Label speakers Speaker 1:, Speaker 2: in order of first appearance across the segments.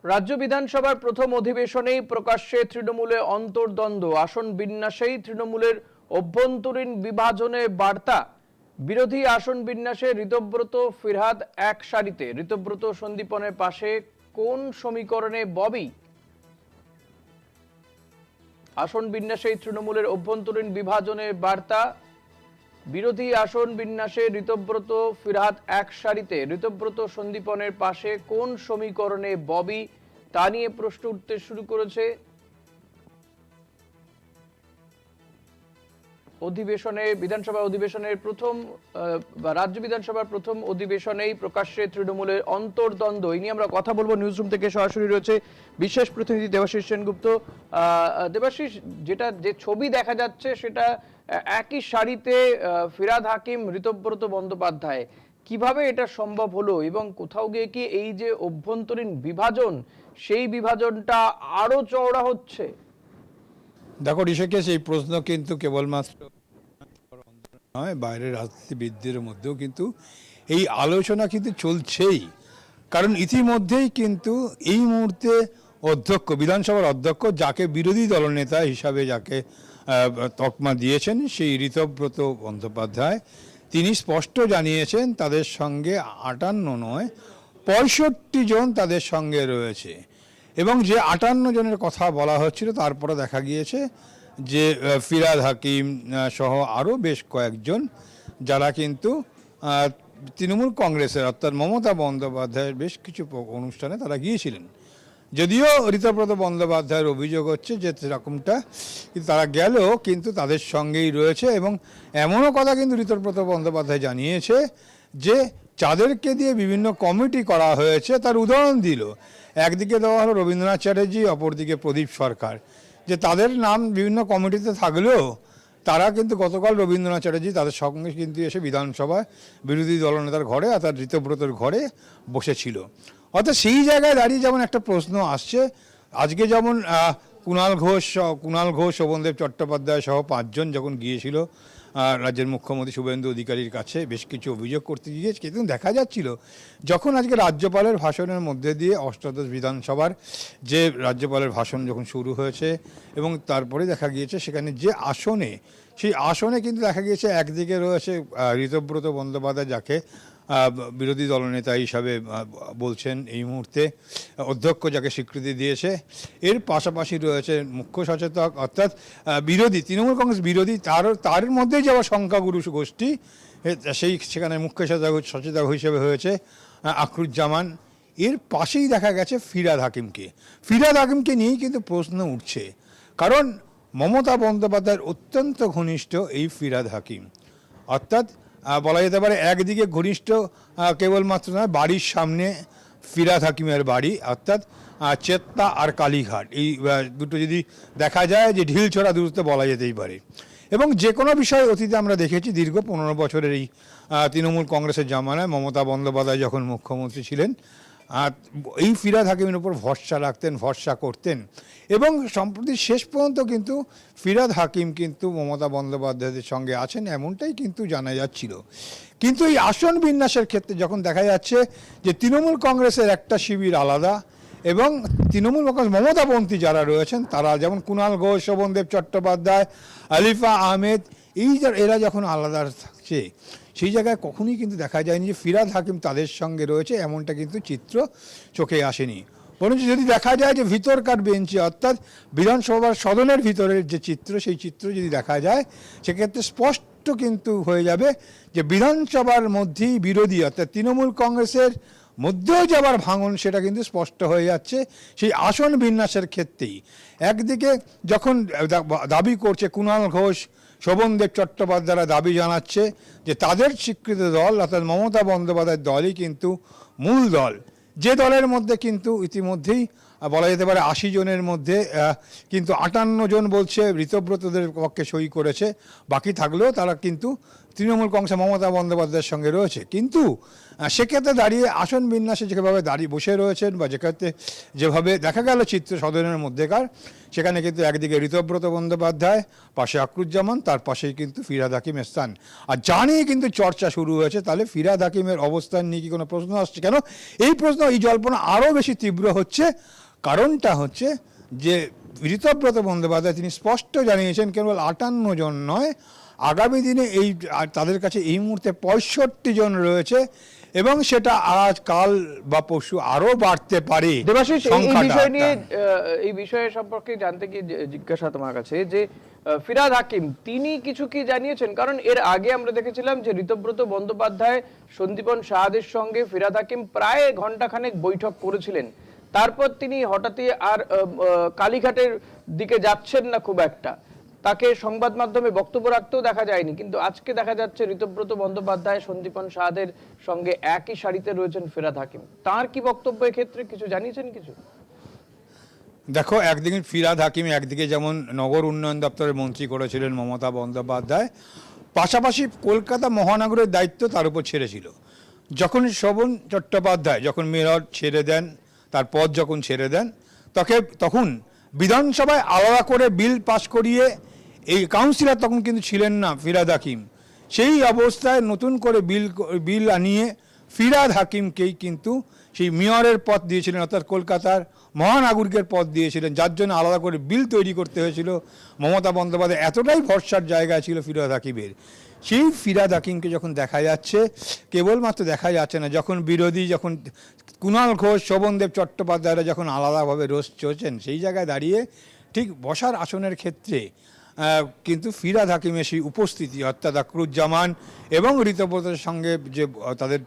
Speaker 1: রাজ্য বিধানসভার প্রথম অধিবেশনেই প্রকাশ্যে তৃণমূলে অন্তর্দ্বন্দ্ব, আসন বিন্যাসেই তৃণমূলের অভ্যন্তরীণ বিভাজনে বার্তা। বিরোধী আসন বিন্যাসে ঋতব্রত ফিরহাদ এক সারিতে, ঋতব্রত সন্দীপনের পাশে কোন সমীকরণে ববি? আসন বিন্যাসেই তৃণমূলের অভ্যন্তরীণ বিভাজনের বার্তা। বিরোধী আসন বিন্যাসে ঋতব্রত ফিরহাদ এক সারিতে, ঋতব্রত সন্দীপনের পাশে কোন সমীকরণে ববি, তা নিয়ে প্রশ্ন উঠতে শুরু করেছে। অধিবেশনে বিধানসভা অধিবেশনের প্রথম রাজ্য বিধানসভার প্রথম অধিবেশনেই প্রকাশ্যে তৃণমূলের অন্তর্দ্বন্দ্ব, এই নিয়ে আমরা কথা বলবো। নিউজরুম থেকে সরাসরি রয়েছে বিশেষ প্রতিনিধি দেবাশিস সেনগুপ্ত। দেবাশিস, যে ছবি দেখা যাচ্ছে সেটা একই সারিতে ফিরহাদ হাকিম, ঋতব্রত বন্দ্যোপাধ্যায়, কিভাবে এটা সম্ভব হলো এবং কোথাও গিয়ে কি এই যে অভ্যন্তরীণ বিভাজন, সেই বিভাজনটা আরো চওড়া হচ্ছে?
Speaker 2: দেখো ঋষিকেশ, এই প্রশ্ন কিন্তু কেবলমাত্র নয়, বাইরের রাজনীতিবিদদের মধ্যেও কিন্তু এই আলোচনা কিন্তু চলছেই। কারণ ইতিমধ্যেই কিন্তু এই মুহূর্তে বিধানসভার অধ্যক্ষ, যাকে বিরোধী দলনেতা হিসাবে যাকে তকমা দিয়েছেন, সেই ঋতব্রত বন্দ্যোপাধ্যায়, তিনি স্পষ্ট জানিয়েছেন তাদের সঙ্গে 58 নয় 65 জন তাদের সঙ্গে রয়েছে। এবং যে 58 জনের কথা বলা হচ্ছিল, তারপরে দেখা গিয়েছে যে ফিরহাদ হাকিম সহ আরও বেশ কয়েকজন, যারা কিন্তু তৃণমূল কংগ্রেসের অর্থাৎ মমতা বন্দ্যোপাধ্যায়ের বেশ কিছু অনুষ্ঠানে তারা গিয়েছিলেন। যদিও ঋতব্রত বন্দ্যোপাধ্যায়ের অভিযোগ হচ্ছে যে সেরকমটা তারা গেলেও কিন্তু তাদের সঙ্গেই রয়েছে। এবং এমনও কথা কিন্তু ঋতব্রত বন্দ্যোপাধ্যায় জানিয়েছে যে যাদেরকে দিয়ে বিভিন্ন কমিটি করা হয়েছে তার উদাহরণ দিল। একদিকে দেওয়া হলো রবীন্দ্রনাথ চ্যাটার্জি, অপরদিকে প্রদীপ সরকার, যে তাদের নাম বিভিন্ন কমিটিতে থাকলেও তারা কিন্তু গতকাল রবীন্দ্রনাথ চ্যাটার্জি তাদের সঙ্গে কিন্তু এসে বিধানসভায় বিরোধী দলনেতার ঘরে অর্থাৎ ঋতব্রতর ঘরে বসেছিল। অর্থাৎ সেই জায়গায় দাঁড়িয়ে যেমন একটা প্রশ্ন আসছে, আজকে যেমন কুণাল ঘোষ, শোভনদেব চট্টোপাধ্যায় সহ 5 জন যখন গিয়েছিল রাজ্যের মুখ্যমন্ত্রী শুভেন্দু অধিকারীর কাছে বেশ কিছু অভিযোগ করতে গিয়েছে, কিন্তু দেখা যাচ্ছিল যখন আজকে রাজ্যপালের ভাষণের মধ্যে দিয়ে অষ্টাদশ বিধানসভার যে রাজ্যপালের ভাষণ যখন শুরু হয়েছে এবং তারপরে দেখা গিয়েছে সেখানে যে আসনে, সেই আসনে কিন্তু দেখা গিয়েছে একদিকে রয়েছে ঋতব্রত বন্দ্যোপাধ্যায়, যাকে বিরোধী দলনেতা হিসাবে বলছেন এই মুহূর্তে অধ্যক্ষ, যাকে স্বীকৃতি দিয়েছে। এর পাশাপাশি রয়েছে মুখ্য সচেতক অর্থাৎ বিরোধী তৃণমূল কংগ্রেস বিরোধী, তার মধ্যেই যে আবার সংখ্যাগুরু গোষ্ঠী, সেখানে মুখ্য সচেতক হিসেবে হয়েছে আখরুজ্জামান। এর পাশেই দেখা গেছে ফিরহাদ হাকিমকে নিয়েই কিন্তু প্রশ্ন উঠছে, কারণ মমতা বন্দ্যোপাধ্যায়ের অত্যন্ত ঘনিষ্ঠ এই ফিরহাদ হাকিম। অর্থাৎ বলা যেতে পারে একদিকে ঘনিষ্ঠ কেবলমাত্র নয়, বাড়ির সামনে ফিরহাদ হাকিমের বাড়ি, অর্থাৎ চেত্তা আর কালীঘাট, এই দুটো যদি দেখা যায় যে ঢিলছড়া দূরত্বে বলা যেতেই পারে। এবং যে কোনো বিষয় অতীতে আমরা দেখেছি, দীর্ঘ 15 বছরের এই তৃণমূল কংগ্রেসের জামানায় মমতা বন্দ্যোপাধ্যায় যখন মুখ্যমন্ত্রী ছিলেন, এই ফিরহাদ হাকিমের উপর ভরসা করতেন। এবং সম্প্রতি শেষ পর্যন্ত কিন্তু ফিরহাদ হাকিম কিন্তু মমতা বন্দ্যোপাধ্যায়ের সঙ্গে আছেন, এমনটাই কিন্তু জানা যাচ্ছিল। কিন্তু এই আসন বিন্যাসের ক্ষেত্রে যখন দেখা যাচ্ছে যে তৃণমূল কংগ্রেসের একটা শিবির আলাদা এবং তৃণমূল কংগ্রেস মমতাপন্থী যারা রয়েছেন তারা, যেমন কুণাল ঘোষ, শোভনদেব চট্টোপাধ্যায়, আলিফা আহমেদ, এরা যখন আলাদা থাকছে, সেই জায়গায় কখনোই কিন্তু দেখা যায়নি যে ফিরহাদ হাকিম তাদের সঙ্গে রয়েছে, এমনটা কিন্তু চিত্র চোখে আসেনি। বরঞ্চ যদি দেখা যায় যে ভিতরকার বেঞ্চে অর্থাৎ বিধানসভার সদনের ভিতরের যে চিত্র, সেই চিত্র যদি দেখা যায়, সেক্ষেত্রে স্পষ্ট কিন্তু হয়ে যাবে যে বিধানসভার মধ্যেই বিরোধী অর্থাৎ তৃণমূল কংগ্রেসের মধ্যেও যে আবার ভাঙন, সেটা কিন্তু স্পষ্ট হয়ে যাচ্ছে সেই আসন বিন্যাসের ক্ষেত্রেই। একদিকে যখন দাবি করছে কুণাল ঘোষ, শোভনদেব চট্টোপাধ্যায়রা দাবি জানাচ্ছে যে তাদের স্বীকৃত দল অর্থাৎ মমতা বন্দ্যোপাধ্যায়ের দলই কিন্তু মূল দল, যে দলের মধ্যে কিন্তু ইতিমধ্যেই বলা যেতে পারে 80 জনের মধ্যে কিন্তু 58 জন বলছে ঋতব্রতদের পক্ষে সই করেছে, বাকি থাকলেও তারা কিন্তু তৃণমূল কংগ্রেস মমতা বন্দ্যোপাধ্যায়ের সঙ্গে রয়েছে, কিন্তু সেক্ষেত্রে দাঁড়িয়ে আসন বিন্যাসে যেভাবে দাঁড়িয়ে বসে রয়েছেন বা যেক্ষেত্রে যেভাবে দেখা গেল চিত্র সদনের মধ্যেকার, সেখানে কিন্তু একদিকে ঋতব্রত বন্দ্যোপাধ্যায়, পাশে আক্রুজ্জামান, তার পাশেই কিন্তু ফিরহাদ হাকিমের স্থান। আর জানিয়ে কিন্তু চর্চা শুরু হয়েছে, তাহলে ফিরহাদ হাকিমের অবস্থান নিয়ে কি কোনো প্রশ্ন আসছে কেন? এই প্রশ্ন, এই জল্পনা আরও বেশি তীব্র হচ্ছে। কারণটা হচ্ছে যে ঋতব্রত বন্দ্যোপাধ্যায় তিনি স্পষ্ট জানিয়েছেন কেবল 58 জন নয়, আগামী দিনে এই তাদের কাছে এই মুহূর্তে 65 জন রয়েছে এবং সেটা আজ কাল বা পরশু আরো বাড়তে পারে।
Speaker 1: দেবাশিস, এই
Speaker 2: সংখ্যাটা।
Speaker 1: বিষয় নিয়ে এই বিষয়ে সম্পর্কে জানতে গিয়ে জিজ্ঞাসা তোমার কাছে যে ফিরহাদ হাকিম তিনি কিছু কি জানিয়েছেন? কারণ এর আগে আমরা দেখেছিলাম যে ঋতব্রত বন্দ্যোপাধ্যায় সন্দীপন সাহাদের সঙ্গে ফিরহাদ হাকিম প্রায় ঘন্টাখানেক বৈঠক করেছিলেন, তারপর তিনি হঠাৎই আর কালীঘাটের দিকে যাচ্ছেন না খুব একটা, তাকে সংবাদ মাধ্যমে বক্তব্য রাখতেও দেখা যায়নি। কিন্তু আজকে দেখা যাচ্ছে ঋতব্রত বন্দ্যোপাধ্যায় সন্দীপন সাহাদের সঙ্গে একই সারিতে রয়েছেন ফিরহাদ হাকিম। তার কি বক্তব্য এক্ষেত্রে কিছু জানিয়েছেন কিছু?
Speaker 2: দেখো, একদিকে ফিরহাদ হাকিম একদিকে যেমন নগর উন্নয়ন দপ্তরের মন্ত্রী করেছিলেন মমতা বন্দ্যোপাধ্যায়, পাশাপাশি কলকাতা মহানগরের দায়িত্ব তার উপর ছেড়েছিল। যখন শোভন চট্টোপাধ্যায় যখন মেয়র ছেড়ে দেন, তার পদ যখন ছেড়ে দেন, তখন বিধানসভায় আলাদা করে বিল পাশ করিয়ে এই কাউন্সিলর তখন কিন্তু ছিলেন না ফিরহাদ হাকিম। সেই অবস্থায় নতুন করে বিল আনিয়ে ফিরহাদ হাকিমকেই কিন্তু সেই মেয়রের পদ দিয়েছিলেন, অর্থাৎ কলকাতার মহানাগরিকের পদ দিয়েছিলেন, যার জন্য আলাদা করে বিল তৈরি করতে হয়েছিল মমতা বন্দ্যোপাধ্যায়। এতটাই ভরসার জায়গায় ছিল ফিরহাদ হাকিমের। সেই ফিরহাদ হাকিমকে যখন দেখা যাচ্ছে, কেবলমাত্র দেখা যাচ্ছে না, যখন বিরোধী, যখন কুণাল ঘোষ, শোভনদেব চট্টোপাধ্যায়রা যখন আলাদাভাবে রোষ চলছেন, সেই জায়গায় দাঁড়িয়ে ঠিক বসার আসনের ক্ষেত্রে কিন্তু ফিরহাদ হাকিমের সেই উপস্থিতি, অর্থাৎ আক্রুজ্জামান এবং ঋতব্রতের সঙ্গে যে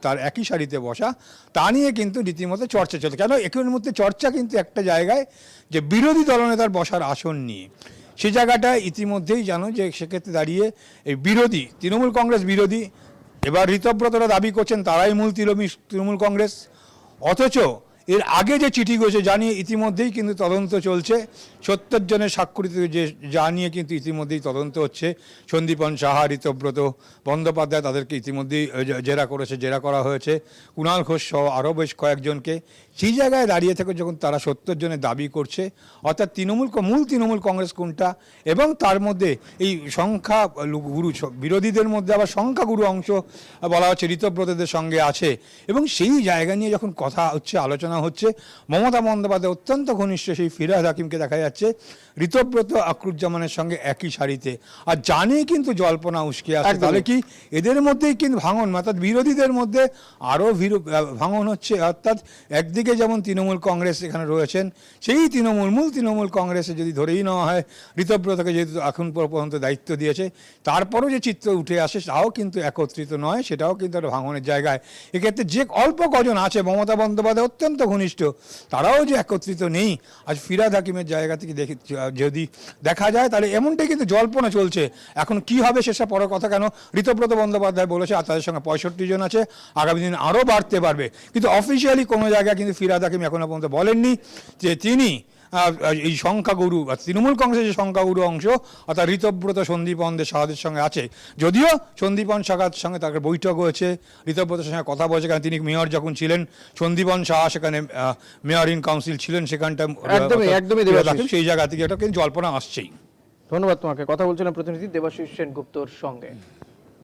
Speaker 2: তার একই সারিতে বসা, তা নিয়ে কিন্তু রীতিমতো চর্চা চলছে। কেন এর মধ্যে চর্চা কিন্তু একটা জায়গায় যে বিরোধী দলনেতার বসার আসন নিয়ে, সেই জায়গাটা ইতিমধ্যেই জানো যে সেক্ষেত্রে দাঁড়িয়ে এই বিরোধী তৃণমূল কংগ্রেস বিরোধী, এবার ঋতব্রতরা দাবি করছেন তারাই মূল তৃণমূল কংগ্রেস, অথচ এর আগে যে চিঠি গেছে জানিয়ে ইতিমধ্যেই কিন্তু তদন্ত চলছে। 70 জনের স্বাক্ষরিত যে জানিয়ে কিন্তু ইতিমধ্যেই তদন্ত হচ্ছে। সন্দীপন সাহা, ঋতব্রত বন্দ্যোপাধ্যায় তাদেরকে ইতিমধ্যেই জেরা করা হয়েছে, কুণাল ঘোষ সহ আরও বেশ কয়েকজনকে। সেই জায়গায় দাঁড়িয়ে থেকে যখন তারা 70 জনের দাবি করছে, অর্থাৎ মূল তৃণমূল কংগ্রেস কোনটা, এবং তার মধ্যে এই সংখ্যা গুরু বিরোধীদের মধ্যে আবার সংখ্যাগুরু অংশ বলা হচ্ছে ঋতব্রতদের সঙ্গে আছে, এবং সেই জায়গা নিয়ে যখন কথা হচ্ছে, আলোচনা হচ্ছে, মমতা বন্দ্যোপাধ্যায় অত্যন্ত ঘনিষ্ঠ সেই ফিরহাদ হাকিমকে দেখা যাচ্ছে ঋতব্রত আক্রুজ্জামানের সঙ্গে একই সারিতে। আর জানিয়ে কিন্তু জল্পনা উস্কে আসছে, তাহলে কি এদের মধ্যেই কিন্তু ভাঙন, অর্থাৎ বিরোধীদের মধ্যে আরও ভাঙন হচ্ছে। অর্থাৎ একদিকে যেমন তৃণমূল কংগ্রেস এখানে রয়েছেন, সেই মূল তৃণমূল কংগ্রেসে যদি ধরেই নেওয়া হয় ঋতব্রতকে যেহেতু এখন পর্যন্ত দায়িত্ব দিয়েছে, তারপরও যে চিত্র উঠে আসে তাও কিন্তু একত্রিত নয়, সেটাও কিন্তু একটা ভাঙনের জায়গায়। এক্ষেত্রে যে অল্প কজন আছে মমতা বন্দ্যোপাধ্যায় অত্যন্ত ঘনিষ্ঠ, তারাও যে একত্রিত নেই। আজ ফিরহাদ হাকিমের জায়গা থেকে যদি দেখা যায়, তাহলে এমনটাই কিন্তু জল্পনা চলছে। এখন কি হবে সেসব পরের কথা। কেন ঋতব্রত বন্দ্যোপাধ্যায় বলেছে আর তাদের সঙ্গে 65 জন আছে, আগামী দিন আরও বাড়তে পারবে, কিন্তু অফিসিয়ালি কোনো জায়গায় কিন্তু ফিরহাদ হাকিম এখনো পর্যন্ত বলেননি যে তিনি এই সংখ্যাগুরু তৃণমূল কংগ্রেসের যে সংখ্যাগুরু অংশ, অর্থাৎ ঋতব্রত সন্দীপনদের সাহাদের সঙ্গে আছে। যদিও সন্দীপন সাহার সঙ্গে তাকে বৈঠক হয়েছে, ঋতব্রতের সঙ্গে কথা বলেছে, কারণ তিনি মেয়র যখন ছিলেন, সন্দীপন সাহা সেখানে মেয়র ইন কাউন্সিল ছিলেন, সেখানটা
Speaker 1: একদমই
Speaker 2: সেই জায়গা থেকে এটা কিন্তু জল্পনা আসছেই।
Speaker 1: ধন্যবাদ তোমাকে। কথা বলছিলাম প্রতিনিধি দেবাশিস সেনগুপ্তর সঙ্গে।